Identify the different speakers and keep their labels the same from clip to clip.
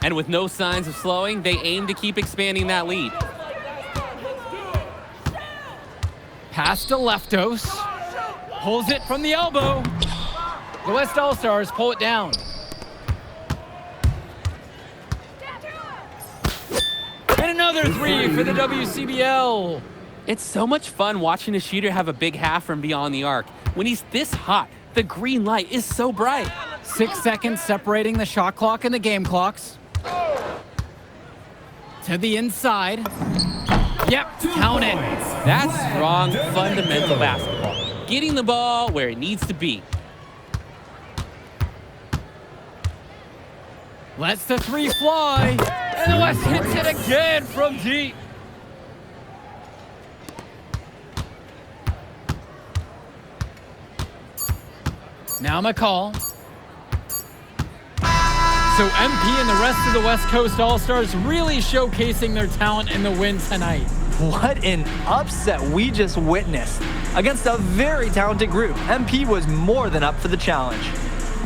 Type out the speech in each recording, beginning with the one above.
Speaker 1: And with no signs of slowing, they aim to keep expanding that lead.
Speaker 2: Pass to Leftos. Pulls it from the elbow. The West All-Stars pull it down. And another three for the WCBL.
Speaker 1: It's so much fun watching a shooter have a big half from beyond the arc. When he's this hot, the green light is so bright.
Speaker 2: 6 seconds separating the shot clock and the game clocks. To the inside. Yep, count it.
Speaker 1: That's strong, fundamental basketball. Getting the ball where it needs to be.
Speaker 2: Lets the three fly. And the West hits it again from deep. Now McCall. So MP and the rest of the West Coast All-Stars really showcasing their talent in the win tonight.
Speaker 3: What an upset we just witnessed. Against a very talented group, MP was more than up for the challenge.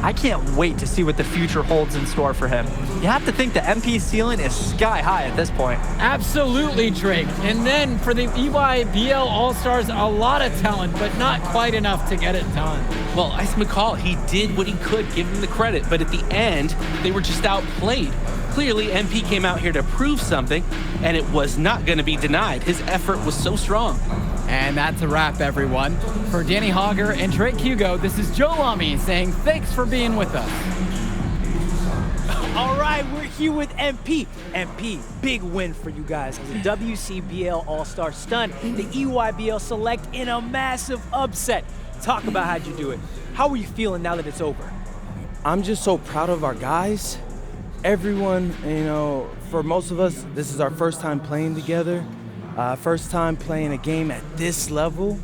Speaker 3: I can't wait to see what the future holds in store for him. You have to think the MP ceiling is sky high at this point.
Speaker 2: Absolutely, Drake. And then for the EYBL All-Stars, a lot of talent, but not quite enough to get it done.
Speaker 1: Well, Ice McCall, he did what he could, give him the credit, but at the end, they were just outplayed. Clearly, MP came out here to prove something, and it was not going to be denied. His effort was so strong.
Speaker 2: And that's a wrap, everyone. For Danny Hogger and Drake Hugo, this is Joe Lamy saying thanks for being with us.
Speaker 4: All right, we're here with MP. MP, big win for you guys as a WCBL All-Star stun, the EYBL Select in a massive upset. Talk about how'd you do it. How are you feeling now that it's over?
Speaker 5: I'm just so proud of our guys. Everyone, you know, for most of us, this is our first time playing together. First time playing a game at this level,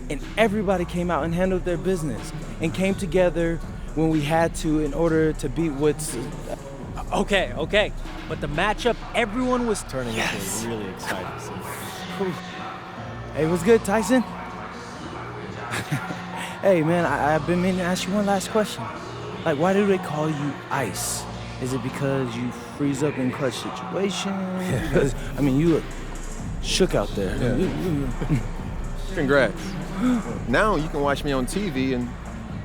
Speaker 5: and everybody came out and handled their business and came together when we had to in order to beat what's...
Speaker 4: Okay, but the matchup, everyone was
Speaker 6: turning into a really exciting scene.
Speaker 5: Hey, what's good, Tyson? Hey, man, I've been meaning to ask you one last question. Like, why do they call you Ice? Is it because you freeze up in clutch situations? Because, I mean, you look shook out there.
Speaker 6: Yeah. Congrats. Now you can watch me on TV and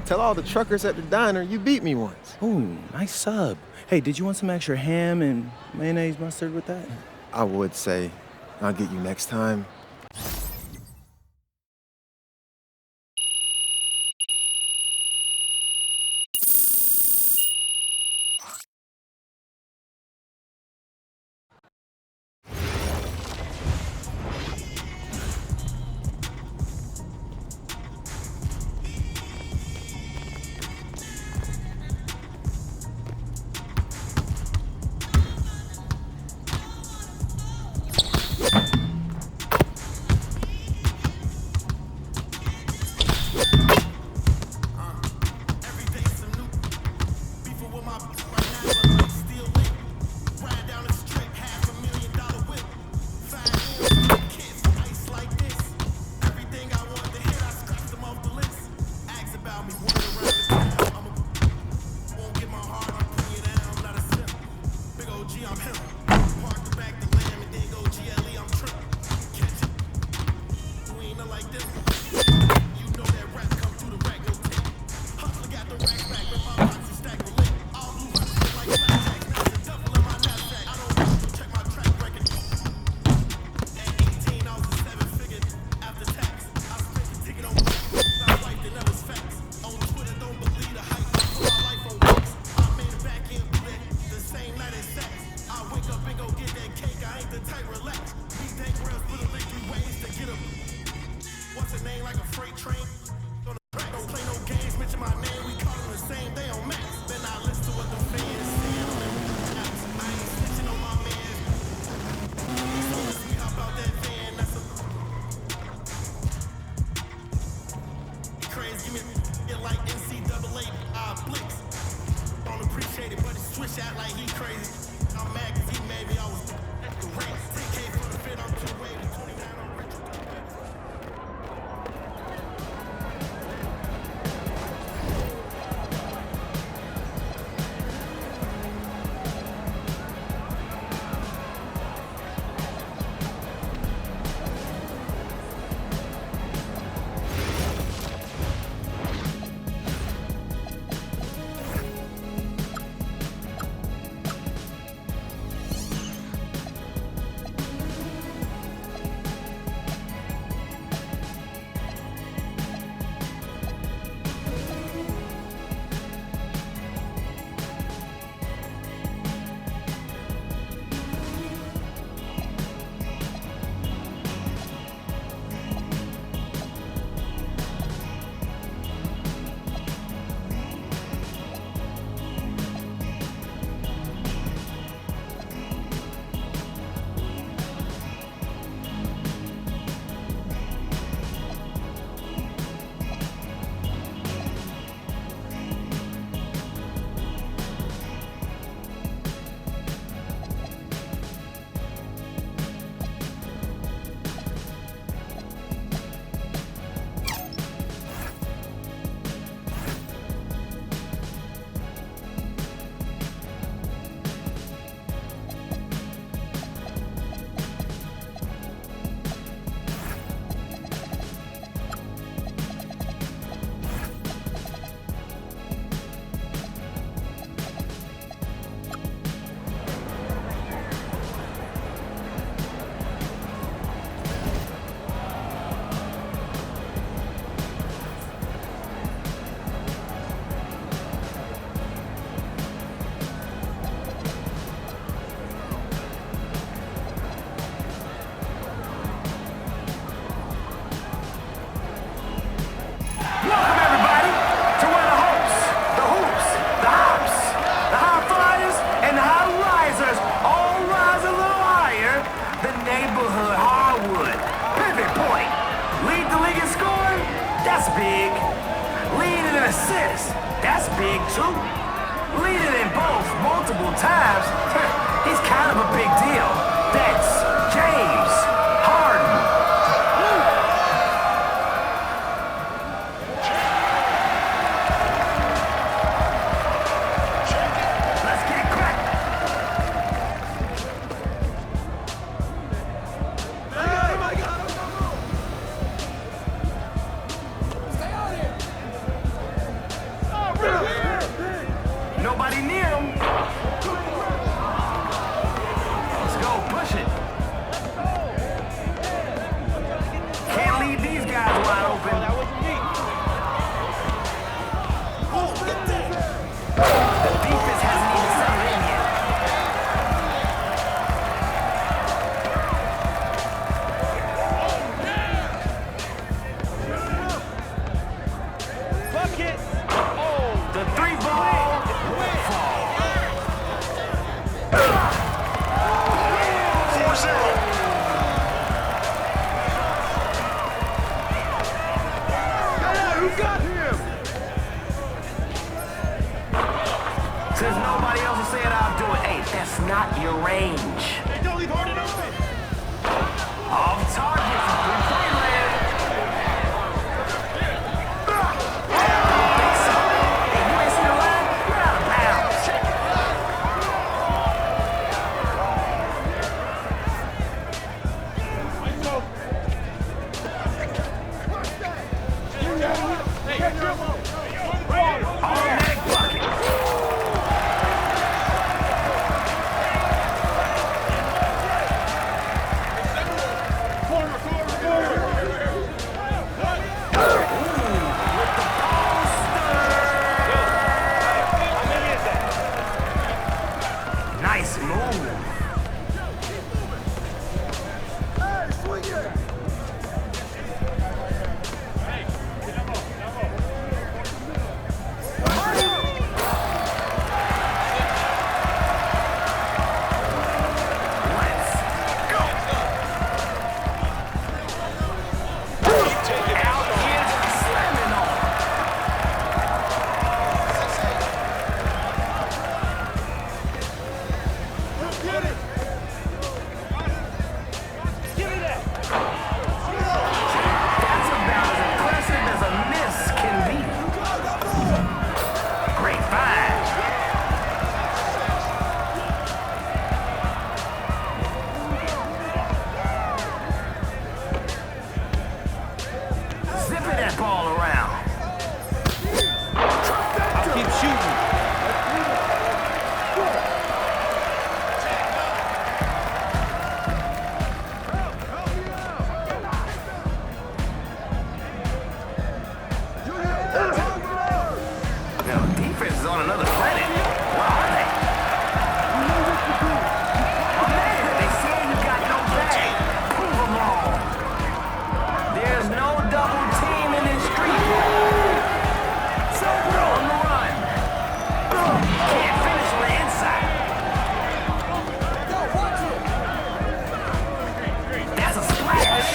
Speaker 6: tell all the truckers at the diner you beat me once.
Speaker 5: Ooh, nice sub. Hey, did you want some extra ham and mayonnaise mustard with that?
Speaker 6: I would say, I'll get you next time.
Speaker 7: What's the name? assists. That's big, too. Leading in both multiple times, he's kind of a big deal. That's James Harden. Let's get cracking. Nobody near him. Let's go, push it. Can't leave these guys wide open. The defense hasn't even settled in yet.
Speaker 4: Bucket.
Speaker 7: The three ball. Since nobody else is saying I'll do it, hey, that's not your range. Don't leave Harden open. Off target for three-point land. Think so? Hey, you ain't seen the line? You're out of bounds. Automatic bucket. Nice move. Let's go. Out kids slamming on. That's about as aggressive as a miss can be. Great find. Zipping that ball around.
Speaker 4: I'll keep shooting.
Speaker 7: Now, defense is on another planet. Where are they? Oh, man, they say you got no bag. Prove them wrong. There's no double team in this street. So we're on the run. Can't finish on the inside. That's a splash.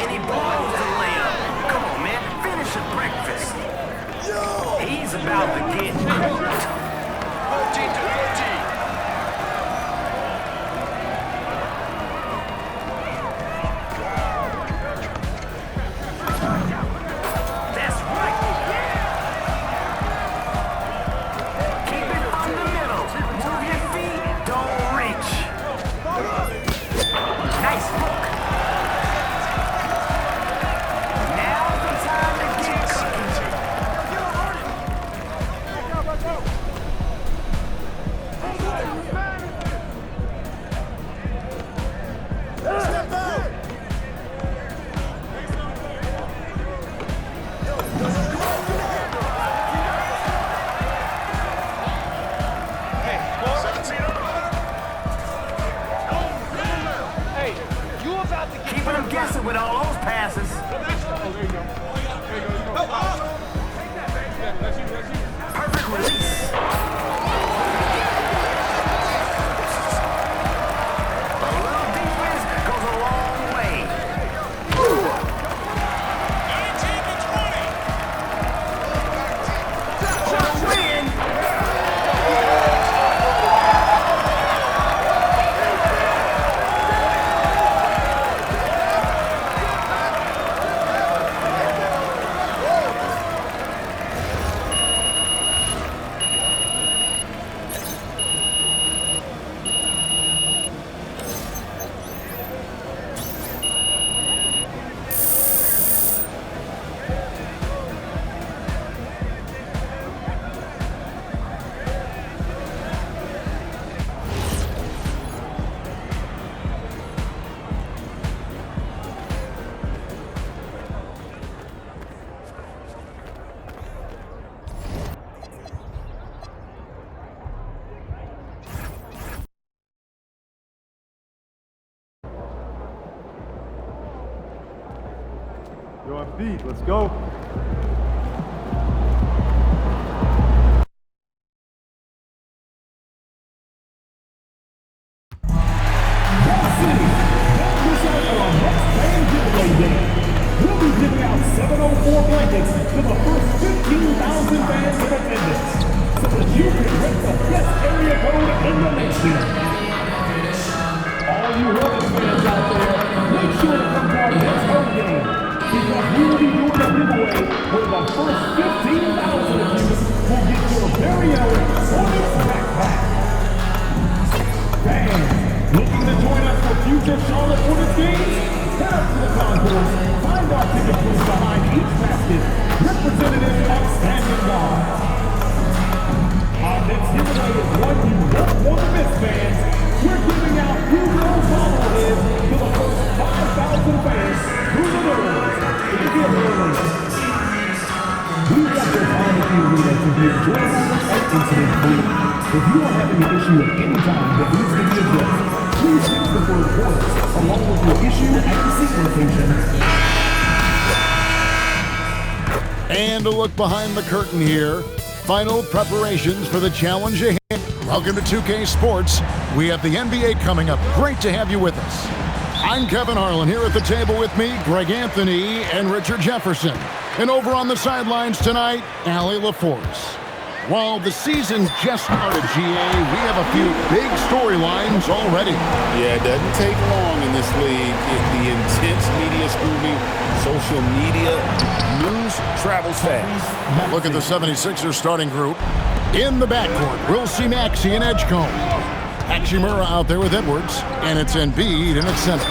Speaker 7: And he blows the layup. Come on, man. Finish your breakfast. He's about to get cooked. 14-14. That's right. Keep it from the middle. Move your feet. Don't reach. Nice look. Now's the time to get cooking. Keeping them guessing with all those passes. Perfect release.
Speaker 8: Go Embiid, let's go.
Speaker 9: We'll be giving out 704 blankets to the first 15,000 fans in attendance, so that you can rent the best area code in the nation. All you Hornets fans out there, make sure to come to our next home game, because we will be doing a giveaway where the first 15,000 of you will get your very own Hornets backpack. Fans, looking to join us for future Charlotte Hornets games? Head up to the concourse, find our ticket booth behind each basket, representative of Standing Guard. Our next giveaway is one you won't want to miss, fans. We're giving out Google bobbleheads to the first 5,000 fans through the doors. If you're early, we've got your barbecue arena to be enjoyable and incident-free. If you are having an issue at any time that needs to be addressed, please text the word Hornets along with your issue and seat location.
Speaker 10: And a look behind the curtain here. Final preparations for the challenge ahead. Welcome to 2K Sports. We have the NBA coming up. Great to have you with us. I'm Kevin Harlan. Here at the table with me, Greg Anthony and Richard Jefferson. And over on the sidelines tonight, Allie LaForce. While the season's just started, GA, we have a few big storylines already.
Speaker 11: Yeah, it doesn't take long in this league. The intense media scrutiny, social media, news travels fast.
Speaker 10: Look at the 76ers starting group. In the backcourt, we'll see Maxey and Edgecombe. Hachimura out there with Edwards, and it's Embiid in its center.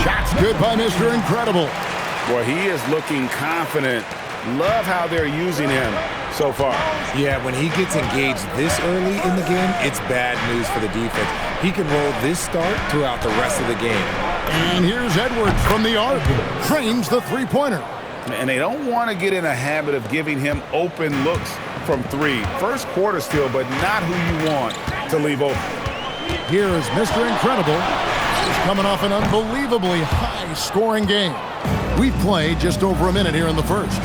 Speaker 10: Shots good by Mr. Incredible.
Speaker 11: Boy, he is looking confident. Love how they're using him so far.
Speaker 12: Yeah, when he gets engaged this early in the game, it's bad news for the defense. He can roll this start throughout the rest of the game.
Speaker 10: And here's Edwards from the arc. Trains the three-pointer.
Speaker 11: And they don't want to get in a habit of giving him open looks from three. First quarter still, but not who you want to leave open.
Speaker 10: Here is Mr. Incredible. He's coming off an unbelievably high-scoring game. We've played just over a minute here in the first.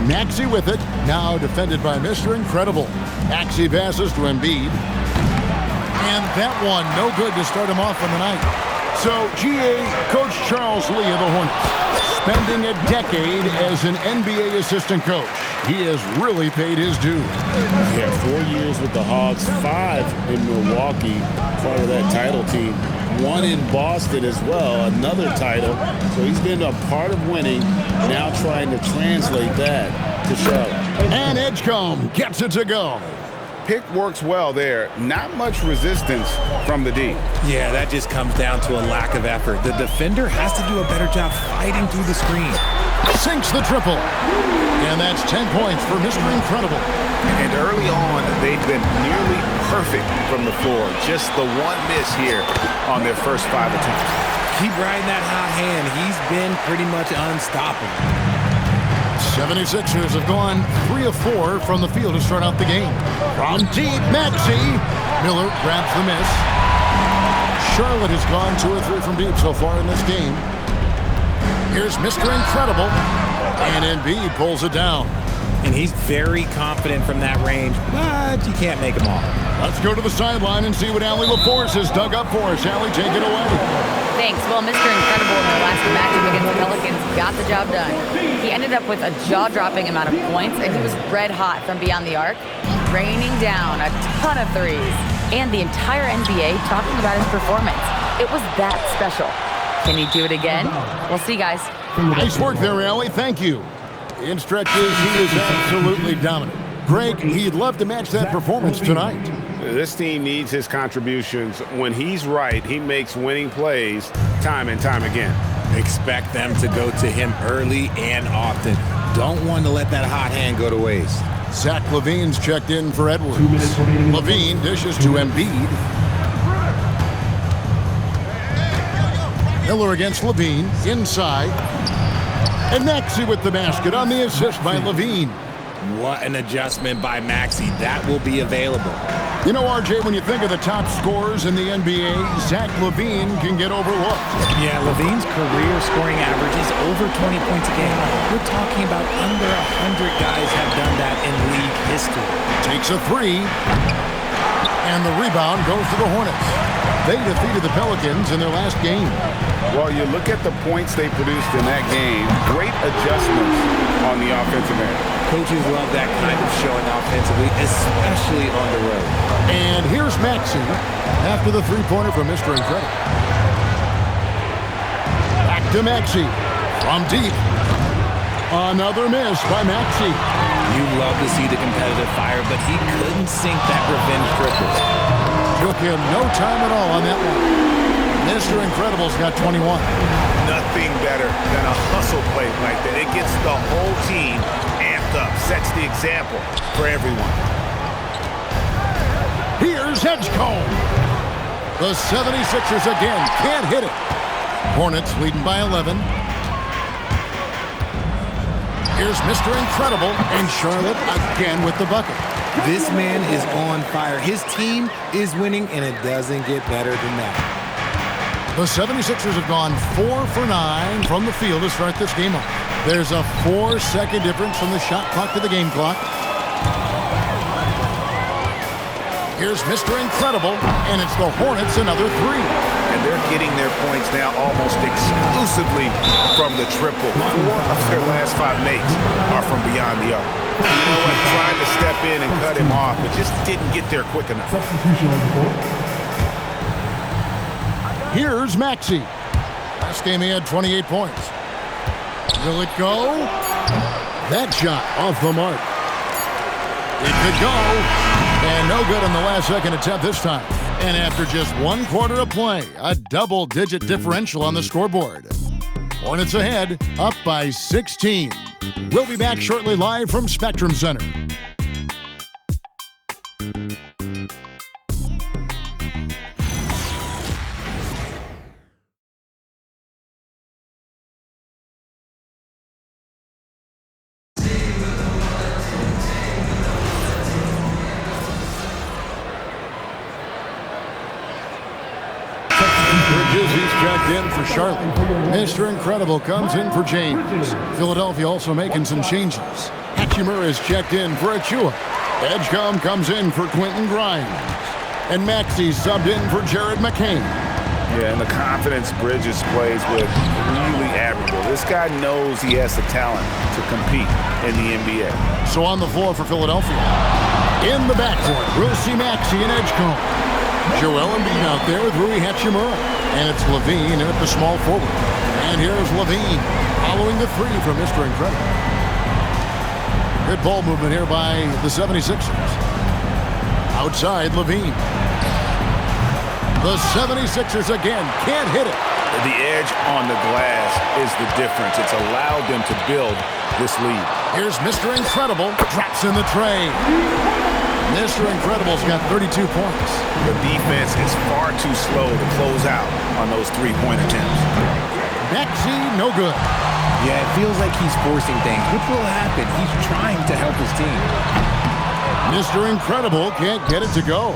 Speaker 10: Maxey with it, now defended by Mr. Incredible. Maxey passes to Embiid. And that one, no good to start him off on the night. So, GA, Coach Charles Lee of the Hornets, spending a decade as an NBA assistant coach. He has really paid his dues.
Speaker 11: Yeah, 4 years with the Hawks, 5 in Milwaukee, part of that title team. 1 in Boston as well, another title. So he's been a part of winning, now trying to translate that to Charlotte.
Speaker 10: And Edgecombe gets it to go.
Speaker 11: Pick works well there. Not much resistance from the D.
Speaker 12: Yeah, that just comes down to a lack of effort. The defender has to do a better job fighting through the screen.
Speaker 10: Sinks the triple. And that's 10 points for Mr. Incredible.
Speaker 11: And early on, they've been nearly perfect from the floor. Just the one miss here on their first 5 attempts.
Speaker 12: Keep riding that hot hand. He's been pretty much unstoppable.
Speaker 10: 76ers have gone 3 of 4 from the field to start out the game. From deep, Maxey. Miller grabs the miss. Charlotte has gone 2 or 3 from deep so far in this game. Here's Mr. Incredible. And Embiid pulls it down.
Speaker 12: And he's very confident from that range, but you can't make him all.
Speaker 10: Let's go to the sideline and see what Allie LaForce has dug up for us. Allie, take it away.
Speaker 13: Thanks. Well, Mr. Incredible in the last matchup against the Pelicans got the job done. He ended up with a jaw-dropping amount of points, and he was red hot from beyond the arc, raining down a ton of threes. And the entire NBA talking about his performance. It was that special. Can he do it again? We'll see, guys.
Speaker 10: Nice work there, Allie. Thank you. In stretches, he is absolutely dominant. Greg, he'd love to match that performance tonight.
Speaker 11: This team needs his contributions. When he's right, he makes winning plays time and time again.
Speaker 12: Expect them to go to him early and often. Don't want to let that hot hand go to waste.
Speaker 10: Zach LaVine's checked in for Edwards. LaVine dishes to Embiid. Miller against LaVine, inside. And Maxey with the basket on the assist by LaVine.
Speaker 12: What an adjustment by Maxey. That will be available.
Speaker 10: You know, RJ, when you think of the top scorers in the NBA, Zach LaVine can get overlooked.
Speaker 8: Yeah, LaVine's career scoring average is over 20 points a game. We're talking about under 100 guys have done that in league history.
Speaker 10: Takes a three, and the rebound goes to the Hornets. They defeated the Pelicans in their last game.
Speaker 11: Well, you look at the points they produced in that game. Great adjustments on the offensive end.
Speaker 12: Coaches love that kind of showing offensively, especially on the road.
Speaker 10: And here's Maxey after the three-pointer from Mr. Incredible. Back to Maxey from deep. Another miss by Maxey.
Speaker 12: You love to see the competitive fire, but he couldn't sink that revenge triple.
Speaker 10: Took him no time at all on that one. Mr. Incredible's got 21.
Speaker 14: Nothing better than a hustle play like that. It gets the whole team amped up, sets the example for everyone.
Speaker 10: Here's Edgecombe. The 76ers again can't hit it. Hornets leading by 11. Here's Mr. Incredible, and Charlotte again with the bucket.
Speaker 12: This man is on fire. His team is winning, and it doesn't get better than that.
Speaker 10: The 76ers have gone 4 for 9 from the field to start this game off. There's a 4-second difference from the shot clock to the game clock. Here's Mr. Incredible, and it's the Hornets another three.
Speaker 14: And they're getting their points now almost exclusively from the triple. 4 of their last 5 makes are from beyond the arc. You know what? Trying to step in and cut him off, but just didn't get there quick enough.
Speaker 10: Here's Maxey. Last game he had 28 points. Will it go? That shot off the mark. It could go. And no good on the last second attempt this time. And after just 1 quarter of play, a double-digit differential on the scoreboard. Hornets ahead, up by 16. We'll be back shortly live from Spectrum Center. He's checked in for Charlotte. Mr. Incredible comes in for James. Philadelphia also making some changes. Hachimura is checked in for Achua. Edgecombe comes in for Quentin Grimes. And Maxey subbed in for Jared McCain.
Speaker 14: Yeah, and the confidence Bridges plays with, really admirable. This guy knows he has the talent to compete in the NBA.
Speaker 10: So on the floor for Philadelphia. In the backcourt, we'll see Maxey and Edgecombe. Joel Embiid out there with Rui Hachimura. And it's LaVine in at the small forward. And here's LaVine following the three from Mr. Incredible. Good ball movement here by the 76ers. Outside, LaVine. The 76ers again can't hit it.
Speaker 14: The edge on the glass is the difference. It's allowed them to build this lead.
Speaker 10: Here's Mr. Incredible. Drops in the tray. Mr. Incredible's got 32 points.
Speaker 14: The defense is far too slow to close out on those three-point attempts.
Speaker 10: Maxey, no good.
Speaker 8: Yeah, it feels like he's forcing things, which will happen. He's trying to help his team.
Speaker 10: Mr. Incredible can't get it to go.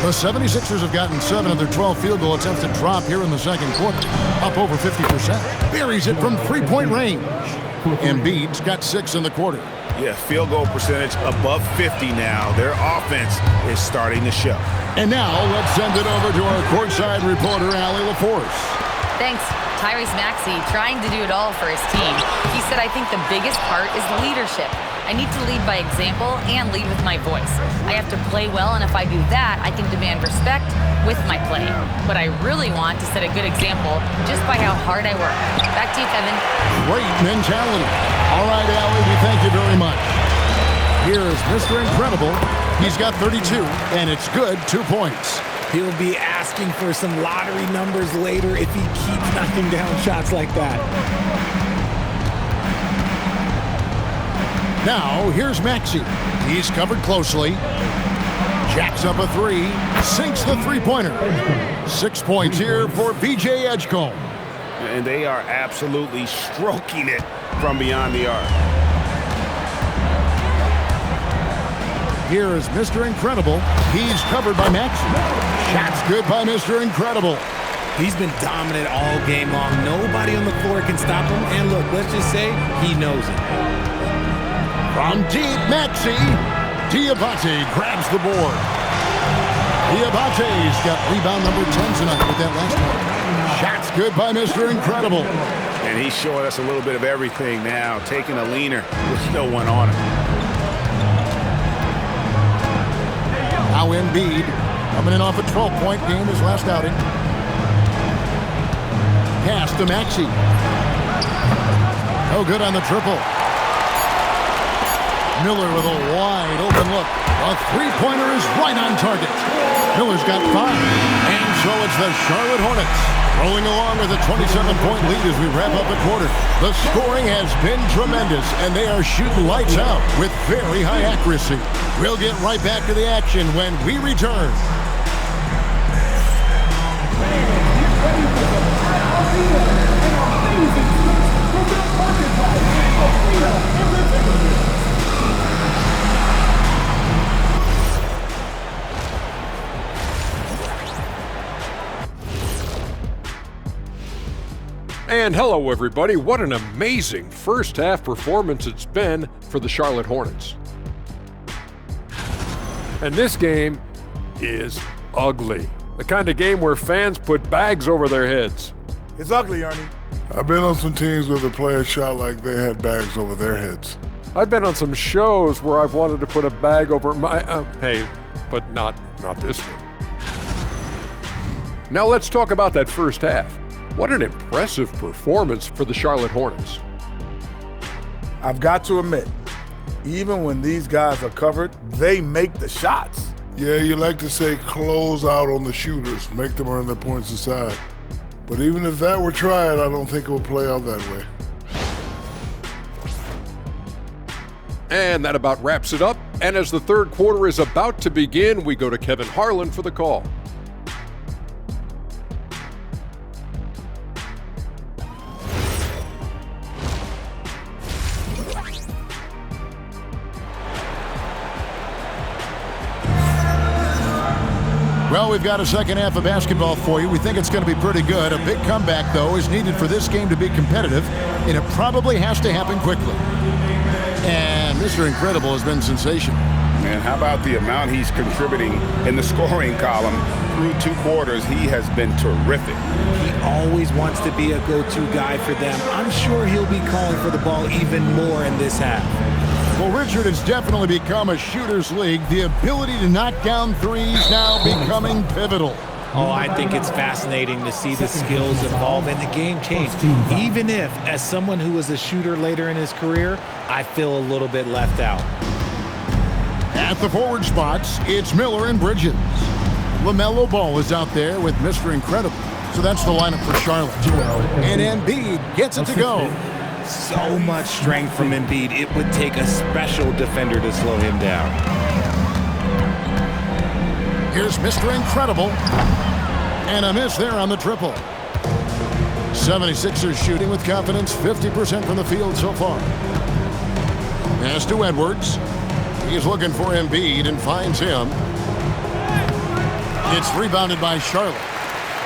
Speaker 10: The 76ers have gotten 7 of their 12 field goal attempts to drop here in the second quarter, up over 50%. Buries it from three-point range. Embiid's got 6 in the quarter.
Speaker 14: Yeah, field goal percentage above 50 now. Their offense is starting to show.
Speaker 10: And now let's send it over to our courtside reporter, Allie LaForce.
Speaker 13: Thanks. Tyrese Maxey trying to do it all for his team. He said, I think the biggest part is leadership. I need to lead by example and lead with my voice. I have to play well, and if I do that, I can demand respect with my play. But I really want to set a good example just by how hard I work. Back to you, Kevin.
Speaker 10: Great mentality. All right, Allie, we thank you very much. Here's Mr. Incredible. He's got 32, and it's good, 2 points.
Speaker 8: He'll be asking for some lottery numbers later if he keeps knocking down shots like that.
Speaker 10: Now, here's Maxey. He's covered closely. Jacks up a three. Sinks the three-pointer. 6 points here for B.J. Edgecombe.
Speaker 14: And they are absolutely stroking it from beyond the arc.
Speaker 10: Here is Mr. Incredible. He's covered by Maxey. Shot's good by Mr. Incredible.
Speaker 8: He's been dominant all game long. Nobody on the floor can stop him. And look, let's just say he knows it.
Speaker 10: From deep, Maxey. Diabate grabs the board. Diabate's got rebound number 10 tonight with that last one. Shot's good by Mr. Incredible.
Speaker 14: And he's showing us a little bit of everything now, taking a leaner with no one on him.
Speaker 10: Now Embiid coming in off a 12-point game his last outing. Pass to Maxey. No good on the triple. Miller with a wide open look. A three-pointer is right on target. Miller's got 5. And so it's the Charlotte Hornets rolling along with a 27-point lead as we wrap up the quarter. The scoring has been tremendous, and they are shooting lights out with very high accuracy. We'll get right back to the action when we return.
Speaker 15: And hello, everybody. What an amazing first half performance it's been for the Charlotte Hornets. And this game is ugly. The kind of game where fans put bags over their heads.
Speaker 16: It's ugly, Ernie.
Speaker 17: I've been on some teams where the players shot like they had bags over their heads.
Speaker 15: I've been on some shows where I've wanted to put a bag over my... hey, but not this one. Now let's talk about that first half. What an impressive performance for the Charlotte Hornets.
Speaker 16: I've got to admit, even when these guys are covered, they make the shots.
Speaker 17: Yeah, you like to say close out on the shooters, make them earn their points inside. But even if that were tried, I don't think it will play out that way.
Speaker 15: And that about wraps it up. And as the third quarter is about to begin, we go to Kevin Harlan for the call.
Speaker 10: Well, we've got a second half of basketball for you. We think it's going to be pretty good. A big comeback, though, is needed for this game to be competitive, and it probably has to happen quickly. And Mr. Incredible has been sensational.
Speaker 14: Man, how about the amount he's contributing in the scoring column? Through 2 quarters, he has been terrific.
Speaker 8: He always wants to be a go-to guy for them. I'm sure he'll be calling for the ball even more in this half.
Speaker 10: Well, Richard, it's definitely become a shooter's league. The ability to knock down threes now becoming pivotal.
Speaker 8: Oh, I think it's fascinating to see the skills evolve and the game change. Even if, as someone who was a shooter later in his career, I feel a little bit left out.
Speaker 10: At the forward spots, it's Miller and Bridges. LaMelo Ball is out there with Mr. Incredible. So that's the lineup for Charlotte. And Embiid gets it to go.
Speaker 8: So much strength from Embiid. It would take a special defender to slow him down.
Speaker 10: Here's Mr. Incredible. And a miss there on the triple. 76ers shooting with confidence, 50% from the field so far. Pass to Edwards. He's looking for Embiid and finds him. It's rebounded by Charlotte.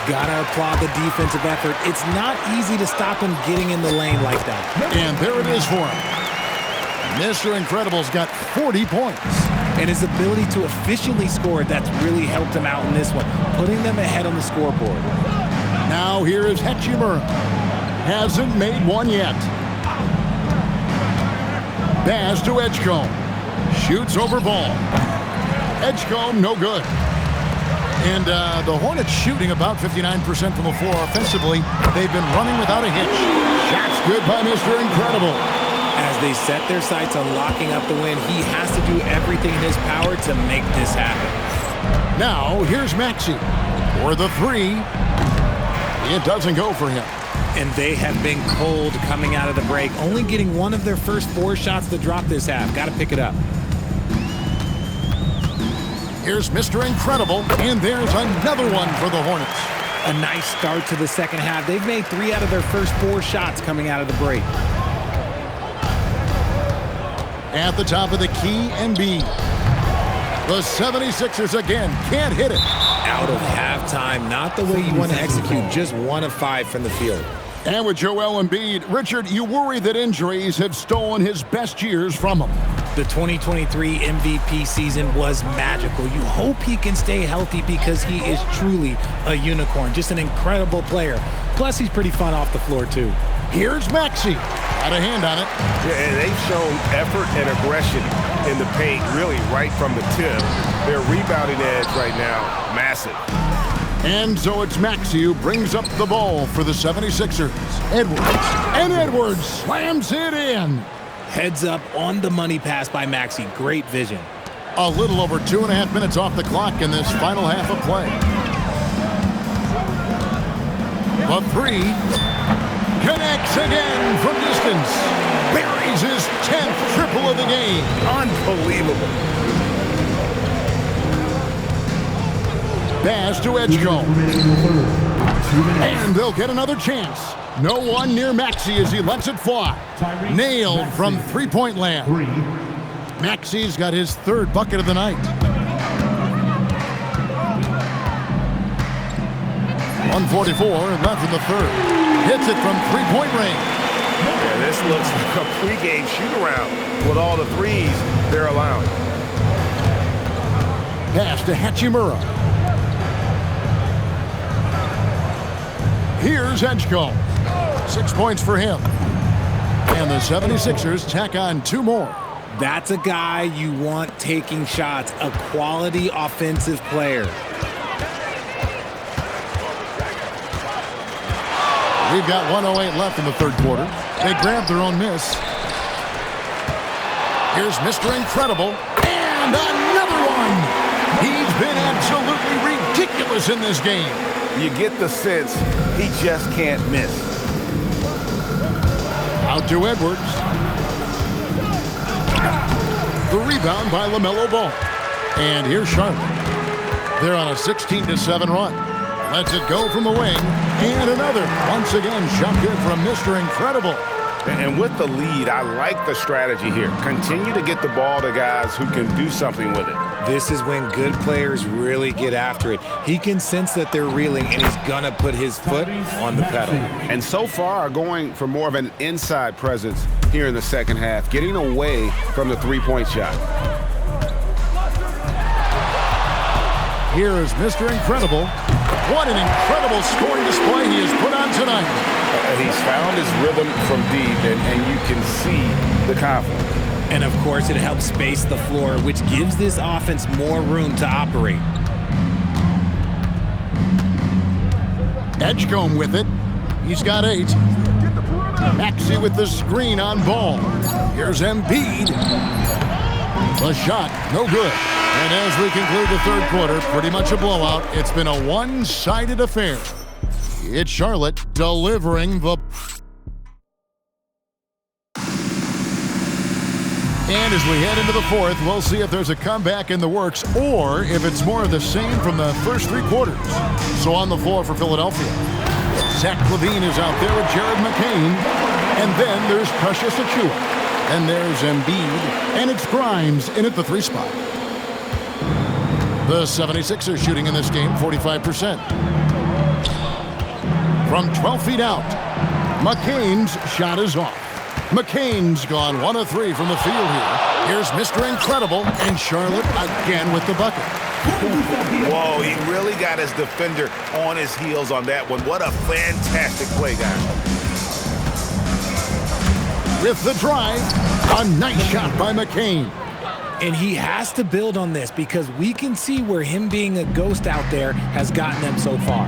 Speaker 8: Gotta applaud the defensive effort. It's not easy to stop him getting in the lane like that.
Speaker 10: And there it is for him. Mr. Incredible's got 40 points.
Speaker 8: And his ability to efficiently score, that's really helped him out in this one, putting them ahead on the scoreboard.
Speaker 10: Now here is Hachimura. Hasn't made one yet. Pass to Edgecombe. Shoots over Ball. Edgecombe, no good. And the Hornets shooting about 59% from the floor offensively. They've been running without a hitch. Shots good by Mr. Incredible.
Speaker 8: As they set their sights on locking up the win, he has to do everything in his power to make this happen.
Speaker 10: Now, here's Maxey for the 3. It doesn't go for him.
Speaker 8: And they have been cold coming out of the break, only getting one of their first 4 shots to drop this half. Got to pick it up.
Speaker 10: Here's Mr. Incredible, and there's another one for the Hornets.
Speaker 8: A nice start to the second half. They've made 3 out of their first 4 shots coming out of the break.
Speaker 10: At the top of the key, Embiid. The 76ers again can't hit it.
Speaker 8: Out of halftime, not the way you want to execute, just 1 of 5 from the field.
Speaker 10: And with Joel Embiid, Richard, you worry that injuries have stolen his best years from him.
Speaker 8: The 2023 MVP season was magical. You hope he can stay healthy because he is truly a unicorn, just an incredible player. Plus, he's pretty fun off the floor, too.
Speaker 10: Here's Maxey. Got a hand on it.
Speaker 14: Yeah, and they've shown effort and aggression in the paint, really right from the tip. Their rebounding edge right now, massive.
Speaker 10: And so it's Maxey who brings up the ball for the 76ers. Edwards. And Edwards slams it in.
Speaker 8: Heads up on the money pass by Maxey. Great vision.
Speaker 10: A little over 2.5 minutes off the clock in this final half of play. The three connects again from distance. Buries his 10th triple of the game.
Speaker 14: Unbelievable.
Speaker 10: Pass to Edgecombe. And they'll get another chance. No one near Maxey as he lets it fly. Nailed from three-point land. Maxey's got his 3rd bucket of the night. 1:44 left in the 3rd. Hits it from three-point range.
Speaker 14: Yeah, this looks like a pregame shoot-around with all the threes they're allowing.
Speaker 10: Pass to Hachimura. Here's Edgecombe. 6 points for him. And the 76ers tack on 2 more.
Speaker 8: That's a guy you want taking shots, a quality offensive player.
Speaker 10: We've got 1:08 left in the 3rd quarter. They grabbed their own miss. Here's Mr. Incredible. And another one! He's been absolutely ridiculous in this game.
Speaker 14: You get the sense he just can't miss.
Speaker 10: Out to Edwards. The rebound by LaMelo Ball. And here's Charlotte. They're on a 16-7 run. Lets it go from the wing. And another. Once again, shot good from Mr. Incredible.
Speaker 14: And with the lead, I like the strategy here. Continue to get the ball to guys who can do something with it.
Speaker 8: This is when good players really get after it. He can sense that they're reeling, and he's going to put his foot on the pedal.
Speaker 14: And so far, going for more of an inside presence here in the second half, getting away from the three-point shot.
Speaker 10: Here is Mr. Incredible. What an incredible scoring display he has put on tonight.
Speaker 14: He's found his rhythm from deep, and you can see the confidence.
Speaker 8: And, of course, it helps space the floor, which gives this offense more room to operate.
Speaker 10: Edgecombe with it. He's got 8. Maxey with the screen on Ball. Here's Embiid. The shot, no good. And as we conclude the 3rd quarter, pretty much a blowout. It's been a one-sided affair. It's Charlotte delivering the... And as we head into the 4th, we'll see if there's a comeback in the works or if it's more of the same from the first 3 quarters. So on the floor for Philadelphia, Zach LaVine is out there with Jared McCain. And then there's Precious Achiuwa. And there's Embiid. And it's Grimes in at the 3 spot. The 76ers shooting in this game 45%. From 12 feet out, McCain's shot is off. McCain's gone 1 of 3 from the field here. Here's Mr. Incredible, and Charlotte again with the bucket.
Speaker 14: Whoa, he really got his defender on his heels on that one. What a fantastic play, guys.
Speaker 10: With the drive, a nice shot by McCain.
Speaker 8: And he has to build on this because we can see where him being a ghost out there has gotten them so far.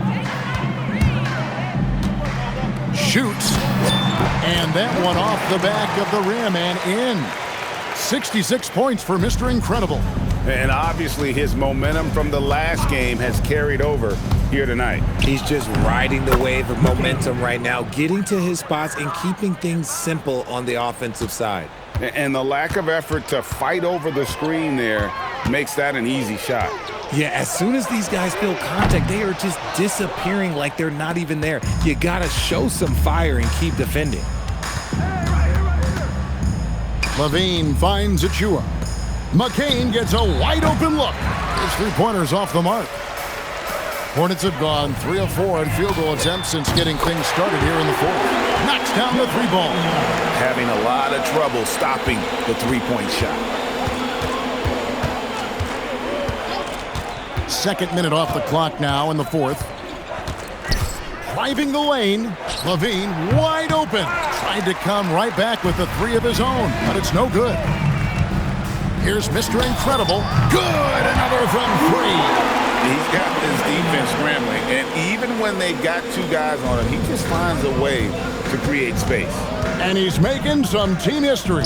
Speaker 10: Shoots. And that one off the back of the rim and in. 66 points for Mr. Incredible.
Speaker 14: And obviously his momentum from the last game has carried over here tonight.
Speaker 8: He's just riding the wave of momentum right now, getting to his spots and keeping things simple on the offensive side.
Speaker 14: And the lack of effort to fight over the screen there makes that an easy shot.
Speaker 8: Yeah, as soon as these guys feel contact, they are just disappearing like they're not even there. You got to show some fire and keep defending.
Speaker 10: LaVine finds Achiuwa. McCain gets a wide open look. His three-pointer's off the mark. Hornets have gone 3 of 4 in field goal attempts since getting things started here in the fourth. Knocks down the three ball.
Speaker 14: Having a lot of trouble stopping the three-point shot.
Speaker 10: Second minute off the clock now in the fourth. Driving the lane, Levine wide open. Tried to come right back with the three of his own, but it's no good. Here's Mr. Incredible. Good, another from three.
Speaker 14: He's got this defense scrambling, and even when they got two guys on him, he just finds a way to create space.
Speaker 10: And he's making some team history.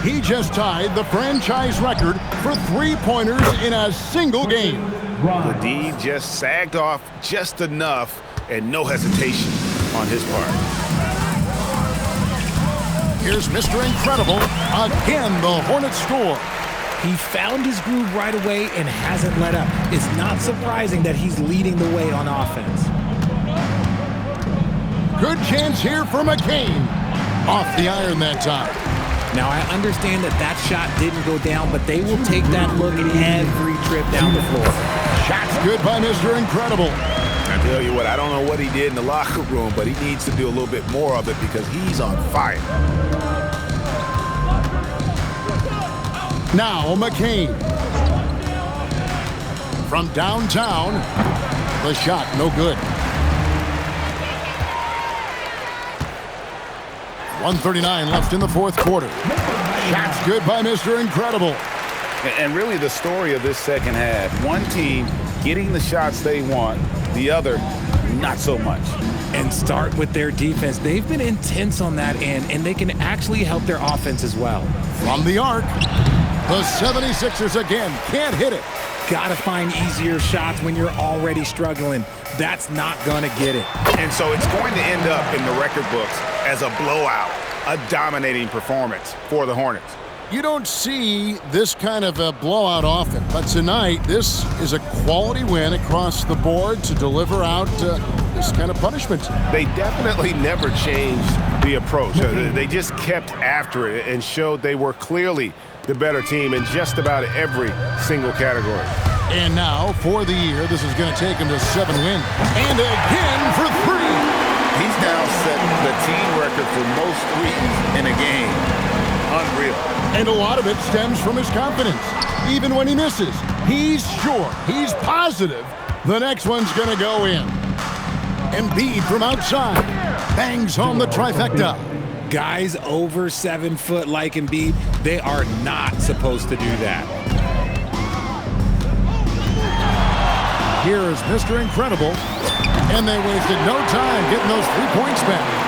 Speaker 10: He just tied the franchise record for three-pointers in a single game.
Speaker 14: The D just sagged off just enough, and no hesitation on his part.
Speaker 10: Here's Mr. Incredible. Again, the Hornets score.
Speaker 8: He found his groove right away and hasn't let up. It's not surprising that he's leading the way on offense.
Speaker 10: Good chance here for McCain. Off the iron that time.
Speaker 8: Now, I understand that shot didn't go down, but they will take that look every trip down the floor.
Speaker 10: Shot's good by Mr. Incredible.
Speaker 14: I tell you what, I don't know what he did in the locker room, but he needs to do a little bit more of it because he's on fire.
Speaker 10: Now McCain. From downtown, the shot no good. 1:39 left in the fourth quarter. Shot's good by Mr. Incredible.
Speaker 14: And really the story of this second half, one team getting the shots they want, the other not so much.
Speaker 8: And start with their defense. They've been intense on that end, and they can actually help their offense as well.
Speaker 10: From the arc, the 76ers again can't hit it.
Speaker 8: Gotta find easier shots when you're already struggling. That's not gonna get it.
Speaker 14: And so it's going to end up in the record books as a blowout, a dominating performance for the Hornets.
Speaker 10: You don't see this kind of a blowout often, but tonight this is a quality win across the board to deliver out this kind of punishment.
Speaker 14: They definitely never changed the approach. They just kept after it and showed they were clearly the better team in just about every single category.
Speaker 10: And now, for the year, this is going to take him to 7 wins. And again for 3.
Speaker 14: He's now set the team record for most threes in a game. Unreal.
Speaker 10: And a lot of it stems from his confidence. Even when he misses, he's sure, he's positive the next one's going to go in. Embiid from outside bangs home the trifecta.
Speaker 8: Guys over 7 foot like Embiid, they are not supposed to do that.
Speaker 10: Here is Mr. Incredible, and they wasted no time getting those 3 points back.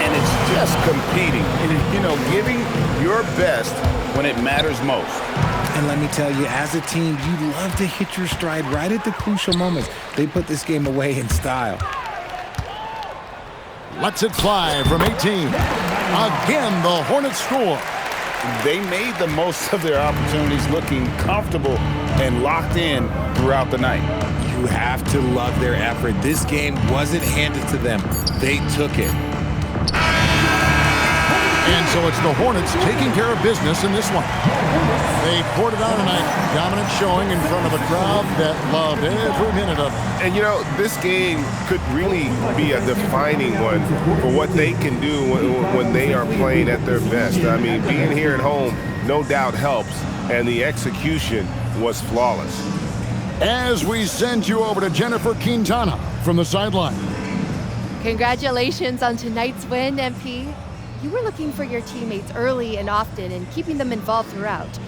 Speaker 14: And it's just competing, and giving your best when it matters most.
Speaker 8: And let me tell you, as a team, you love to hit your stride right at the crucial moments. They put this game away in style.
Speaker 10: Lets it fly from 18. Again, the Hornets score.
Speaker 14: They made the most of their opportunities, looking comfortable and locked in throughout the night.
Speaker 8: You have to love their effort. This game wasn't handed to them. They took it.
Speaker 10: And so it's the Hornets taking care of business in this one. They poured it on tonight. Dominant showing in front of a crowd that loved every minute of it.
Speaker 14: And this game could really be a defining one for what they can do when they are playing at their best. I mean, being here at home no doubt helps, and the execution was flawless.
Speaker 10: As we send you over to Jennifer Quintana from the sideline.
Speaker 18: Congratulations on tonight's win, MP. You were looking for your teammates early and often and keeping them involved throughout.